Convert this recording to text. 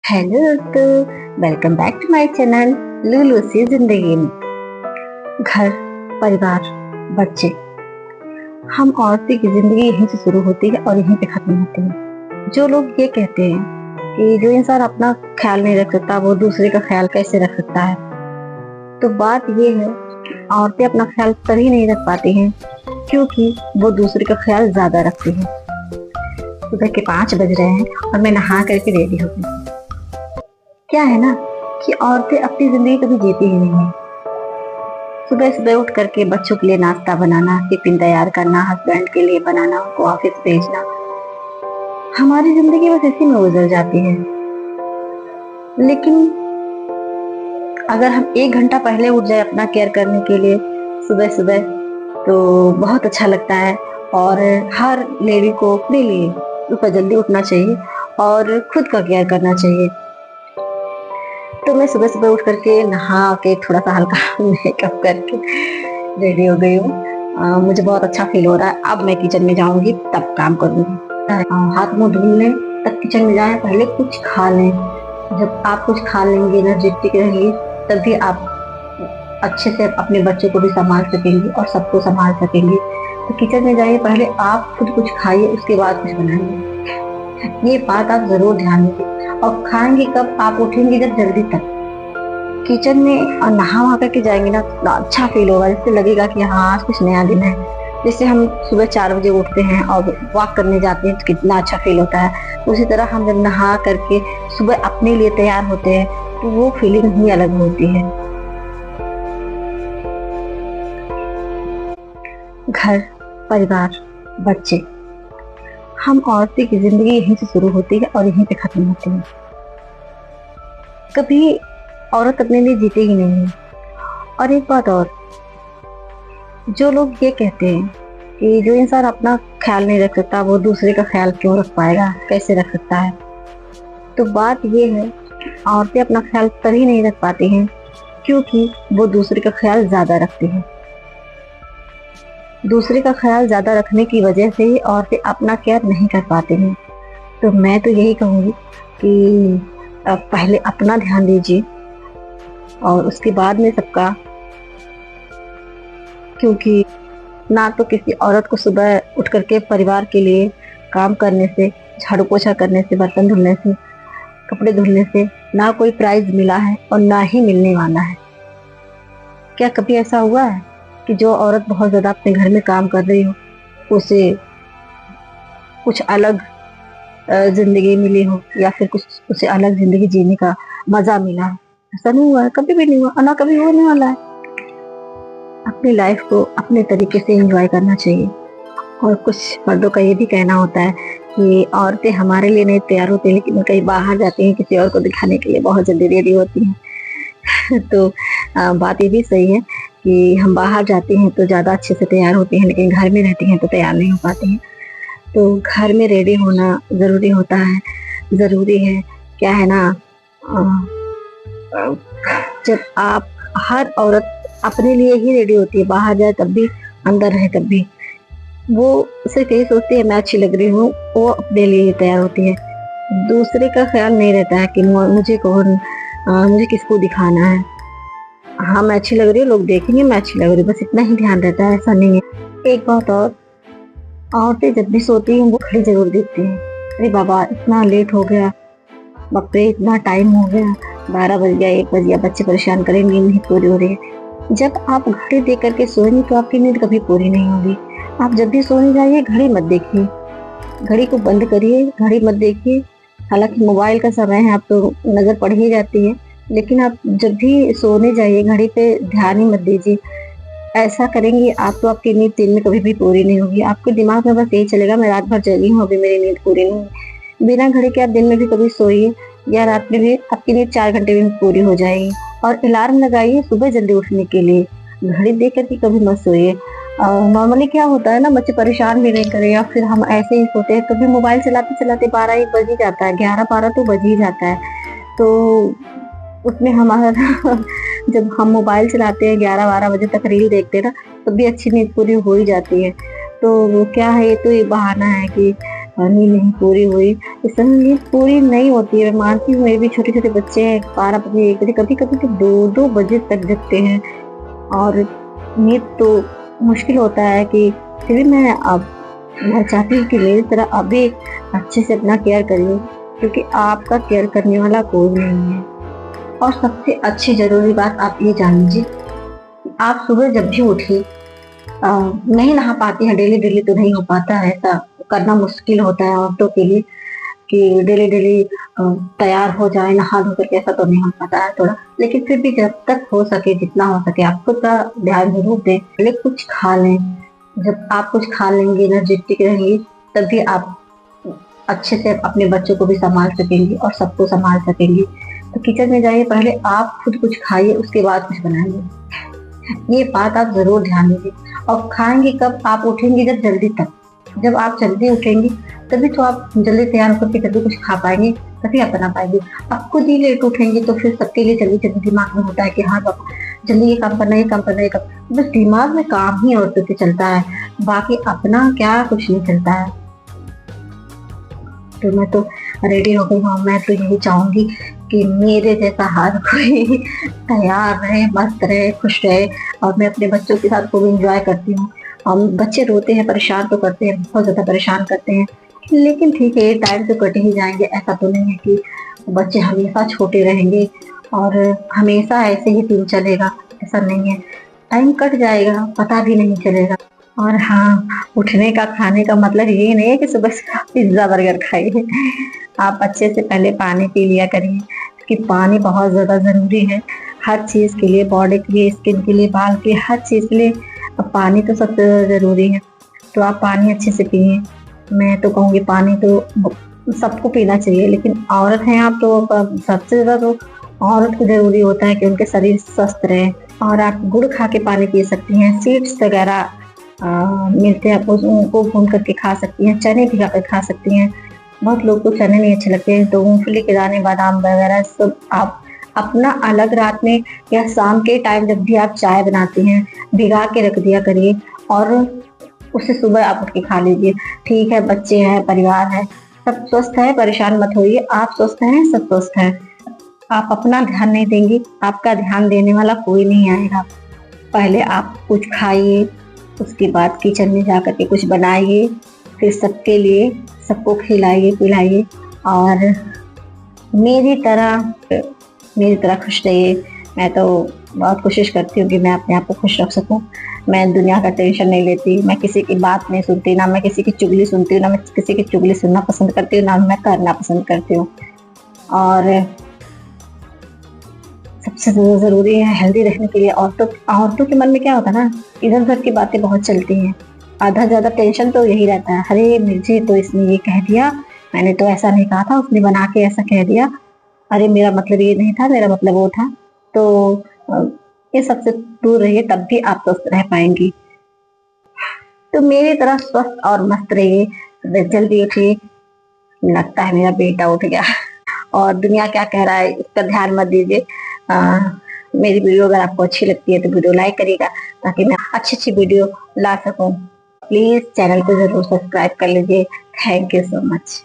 Hello दोस्तों, welcome back to my channel Lulu si zindagi में। घर, परिवार, बच्चे, हम औरतें की जिंदगी यहीं से शुरू होती है और यहीं पे खत्म होती है। जो लोग ये कहते हैं कि जो इंसान अपना ख्याल नहीं रख सकता वो दूसरे का ख्याल कैसे रख सकता है, तो बात ये है, औरतें अपना ख्याल तभी नहीं रख पाती हैं क्योंकि वो दूसरे का ख्याल ज्यादा रखती हैं। सुबह के 5 बज रहे हैं और मैं नहा करके रेडी हो गई। क्या है ना कि औरतें अपनी जिंदगी कभी जीती ही नहीं है। सुबह सुबह उठ करके बच्चों के लिए नाश्ता बनाना, टिफिन तैयार करना, हस्बैंड के लिए बनाना, उनको ऑफिस भेजना, हमारी जिंदगी बस इसी में गुजर जाती है। लेकिन अगर हम 1 घंटा पहले उठ जाए अपना केयर करने के लिए सुबह सुबह, तो बहुत अच्छा लगता है। और हर लेडी को अपने लिए सुबह जल्दी उठना चाहिए और खुद का केयर करना चाहिए। तो मैं सुबह सुबह उठ करके नहा के थोड़ा सा हल्का मेकअप करके रेडी हो गई हूँ। मुझे बहुत अच्छा फील हो रहा है। अब मैं किचन में जाऊंगी तब काम करूंगी। हाथ मुंह धुल लें तब किचन में जाएं, पहले कुछ खा लें। जब आप कुछ खा लेंगे, एनर्जेटिक रहेंगे, तभी आप अच्छे से अपने बच्चों को भी संभाल सकेंगे और सबको संभाल सकेंगे। तो किचन में जाइए, पहले आप खुद कुछ खाइए, उसके बाद कुछ बनाइए। ये बात आप जरूर ध्यान दीजिए। और खाएंगे कब? आप उठेंगे जब जल्दी तक। किचन में और नहा वहा करके जाएंगे ना, तो अच्छा फील होगा। जिससे लगेगा कि हाँ, आज कुछ नया दिन है। जैसे हम सुबह 4 बजे उठते हैं और वॉक करने जाते हैं तो कितना अच्छा फील होता है, उसी तरह हम जब नहा करके सुबह अपने लिए तैयार होते हैं तो वो फीलिंग ही अलग होती है। घर, परिवार, बच्चे, हम औरतें की जिंदगी यहीं से शुरू होती है और यहीं पे खत्म होती है। कभी औरत अपने लिए जीती ही नहीं है। और एक बात और, जो लोग ये कहते हैं कि जो इंसान अपना ख्याल नहीं रख सकता वो दूसरे का ख्याल क्यों रख पाएगा, कैसे रख सकता है, तो बात ये है, औरतें अपना ख्याल तभी नहीं रख पाती हैं क्योंकि वो दूसरे का ख्याल ज्यादा रखती हैं। दूसरे का ख्याल ज्यादा रखने की वजह से ही औरतें अपना केयर नहीं कर पाती हैं। तो मैं तो यही कहूंगी कि पहले अपना ध्यान दीजिए और उसके बाद में सबका। क्योंकि ना तो किसी औरत को सुबह उठ करके परिवार के लिए काम करने से, झाड़ू पोछा करने से, बर्तन धुलने से, कपड़े धुलने से ना कोई प्राइज मिला है और ना ही मिलने वाला है। क्या कभी ऐसा हुआ है कि जो औरत बहुत ज्यादा अपने घर में काम कर रही हो उसे कुछ अलग जिंदगी मिली हो या फिर कुछ उसे अलग जिंदगी जीने का मजा मिला है? ऐसा नहीं हुआ है, कभी भी नहीं हुआ और ना कभी होने वाला है। अपनी लाइफ को अपने तरीके से एंजॉय करना चाहिए। और कुछ मर्दों का ये भी कहना होता है कि औरतें हमारे लिए नहीं तैयार होती, लेकिन वो कहीं बाहर जाती हैं किसी और को दिखाने के लिए बहुत जल्दी रेडी होती हैं। तो बात ये भी सही है कि हम बाहर जाते हैं तो ज़्यादा अच्छे से तैयार होती हैं, लेकिन घर में रहती हैं तो तैयार नहीं हो पाती हैं। तो घर में रेडी होना ज़रूरी होता है, ज़रूरी है। क्या है ना, जब आप, हर औरत अपने लिए ही रेडी होती है, बाहर जाए तब भी, अंदर रहे तब भी। वो सिर्फ यही सोचती है मैं अच्छी लग रही हूँ, वो अपने लिए तैयार होती है। दूसरे का ख्याल नहीं रहता है कि मुझे कौन, मुझे किसको दिखाना है। हाँ, मैं अच्छी लग रही हूँ, लोग देखेंगे मैं अच्छी लग रही हूँ, बस इतना ही ध्यान रहता है। ऐसा नहीं है। एक बात और, औरतें जब भी सोती हैं वो घड़ी जरूर देखती हैं। अरे बाबा, इतना लेट हो गया, बाप रे इतना टाइम हो गया, 12 बज गया, 1 बज गया, बच्चे परेशान करेंगे, नींद नहीं पूरी हो रही है। जब आप घड़ी देख करके सोएंगे तो आपकी नींद कभी पूरी नहीं होगी। आप जब भी सोने जाइए घड़ी मत देखिए, घड़ी को बंद करिए, घड़ी मत देखिए। हालांकि मोबाइल का समय है, आप तो नजर पड़ ही जाती है, लेकिन आप जब भी सोने जाइए घड़ी पे ध्यान ही मत दीजिए। ऐसा करेंगे आप तो आपकी नींद दिन में कभी भी पूरी नहीं होगी। आपके दिमाग में बस यही चलेगा मैं रात भर जगी हूँ, अभी मेरी नींद पूरी नहीं हुई। बिना घड़ी के आप दिन में भी कभी सोइए या रात में भी, आपकी नींद 4 घंटे में पूरी हो जाएगी। और अलार्म लगाइए सुबह जल्दी उठने के लिए, घड़ी देख करके कभी मत सोइए। नॉर्मली क्या होता है ना, बच्चे परेशान भी नहीं करे या फिर हम ऐसे ही सोते हैं, कभी मोबाइल चलाते चलाते 12-1 बज ही जाता है, 11-12 तो बज ही जाता है। तो उसमें हमारा जब हम मोबाइल चलाते हैं 11-12 बजे तक रील देखते हैं ना, तब भी अच्छी नींद पूरी हो ही जाती है। तो वो क्या है, ये तो ये बहाना है कि नींद नहीं पूरी हुई, इस समय नींद पूरी नहीं होती है। मैं मानती हूँ मेरे भी छोटे-छोटे बच्चे हैं, 12 बजे, 1 बजे, कभी-कभी तो 2-2 बजे तक जगते हैं और नींद तो मुश्किल होता है कि फिर भी मैं चाहती हूँ कि मेरी तरह आप भी अच्छे से अपना केयर करिए, क्योंकि आपका केयर करने वाला कोई नहीं है। और सबसे अच्छी ज़रूरी बात आप ये जान लीजिए, आप सुबह जब भी उठिए, नहीं नहा पाती हैं डेली-डेली तो नहीं हो पाता है, ऐसा करना मुश्किल होता है औरतों के लिए कि डेली-डेली तैयार हो जाए, नहा धो करके, ऐसा तो नहीं हो पाता है थोड़ा। लेकिन फिर भी जब तक हो सके, जितना हो सके आप खुद का ध्यान ज़रूर दें। पहले कुछ खा लें, जब आप कुछ खा लेंगे, एनर्जेटिक रहेंगी, तभी आप अच्छे से अपने बच्चों को भी सँभाल सकेंगी और सबको सँभाल सकेंगी। तो किचन में जाइए, पहले आप खुद कुछ खाइए, उसके बाद कुछ बनाइए। ये बात आप ज़रूर ध्यान दीजिए। और खाएँगी कब? आप उठेंगी जब जल्दी तब। जब आप जल्दी उठेंगी तभी तो आप जल्दी तैयार होकर के तभी कुछ खा पाएँगे, तभी आप बना पाएँगे। आप खुद ही लेट उठेंगी तो फिर सबके लिए जल्दी-जल्दी दिमाग में होता है कि हाँ बाबा जल्दी ये काम करना है, ये काम करना है, ये काम, बस दिमाग में काम ही औरतों के चलता है, बाकी अपना क्या कुछ नहीं चलता है। तो मैं तो रेडी हो गई हूँ, मैं तो यही चाहूँगी कि मेरे जैसा हर कोई तैयार रहे, मस्त रहे, खुश रहे और मैं अपने बच्चों के साथ खूब एन्जॉय करती हूँ। बच्चे रोते हैं, परेशान तो करते हैं, बहुत ज़्यादा परेशान करते हैं, लेकिन ठीक है, ये टाइम तो कट ही जाएँगे। ऐसा तो नहीं है कि बच्चे हमेशा छोटे रहेंगे और हमेशा ऐसे ही दिन चलेगा, ऐसा नहीं है। टाइम कट जाएगा, पता भी नहीं चलेगा। और हाँ, उठने का, खाने का मतलब ये नहीं है कि सुबह से आप पिज़्ज़ा, बर्गर खाइए। आप अच्छे से पहले पानी पी लिया करिए, कि पानी बहुत ज़्यादा ज़रूरी है, हर चीज़ के लिए, बॉडी के लिए, स्किन के लिए, बाल के, हर चीज़ के लिए पानी तो सबसे ज़्यादा ज़रूरी है। तो आप पानी अच्छे से पिएँ। मैं तो कहूँगी पानी तो सबको पीना चाहिए, लेकिन औरत हैं आप तो सबसे ज़्यादा तो औरत को ज़रूरी होता है कि उनके शरीर स्वस्थ रहे। और आप गुड़ खा के पानी पी सकती हैं, सीड्स वगैरह मिलते हैं, आप उनको भून करके खा सकती हैं, चने भिगा कर खा सकती हैं। बहुत लोग को चने नहीं अच्छे लगते हैं, तो मूँगफली के दाने, बादाम वगैरह सब आप अपना अलग रात में या शाम के टाइम जब भी आप चाय बनाती हैं, भिगा के रख दिया करिए और उसे सुबह आप उठ के खा लीजिए। ठीक है, बच्चे हैं, परिवार है, सब स्वस्थ है, परेशान मत होइए, आप स्वस्थ हैं, सब स्वस्थ हैं। आप अपना ध्यान नहीं देंगी, आपका ध्यान देने वाला कोई नहीं आएगा। पहले आप कुछ खाइए, उसके बाद किचन में जा कर के कुछ बनाइए, फिर सबके लिए, सबको खिलाइए-पिलाइए और मेरी तरह खुश रहिए। मैं तो बहुत कोशिश करती हूँ कि मैं अपने आप को खुश रख सकूँ। मैं दुनिया का टेंशन नहीं लेती, मैं किसी की बात नहीं सुनती, ना मैं किसी की चुगली सुनती हूँ, ना मैं किसी की चुगली सुनना पसंद करती हूँ, ना मैं करना पसंद करती हूँ। और सबसे ज़्यादा ज़रूरी है हेल्दी रहने के लिए, औरतों के मन में क्या होता है ना, इधर-उधर की बातें बहुत चलती हैं। आधा ज़्यादा टेंशन तो यही रहता है, अरे मुझे तो इसने ये कह दिया, मैंने तो ऐसा नहीं कहा था, उसने बना के ऐसा कह दिया, अरे मेरा मतलब ये नहीं था, मेरा मतलब वो था। तो अ, ये सबसे दूर रहिए, तब भी आप स्वस्थ रह पाएँगी। तो मेरी तरह स्वस्थ और मस्त रहिए, सुबह जल्दी उठिए, लगता है मेरा बेटा उठ गया और दुनिया क्या कह रहा है इसका ध्यान मत दीजिए। मेरी वीडियो अगर आपको अच्छी लगती है तो वीडियो लाइक करिएगा, ताकि मैं अच्छी-अच्छी वीडियो ला सकूँ। प्लीज़ चैनल को ज़रूर सब्सक्राइब कर लीजिए। Thank you so much.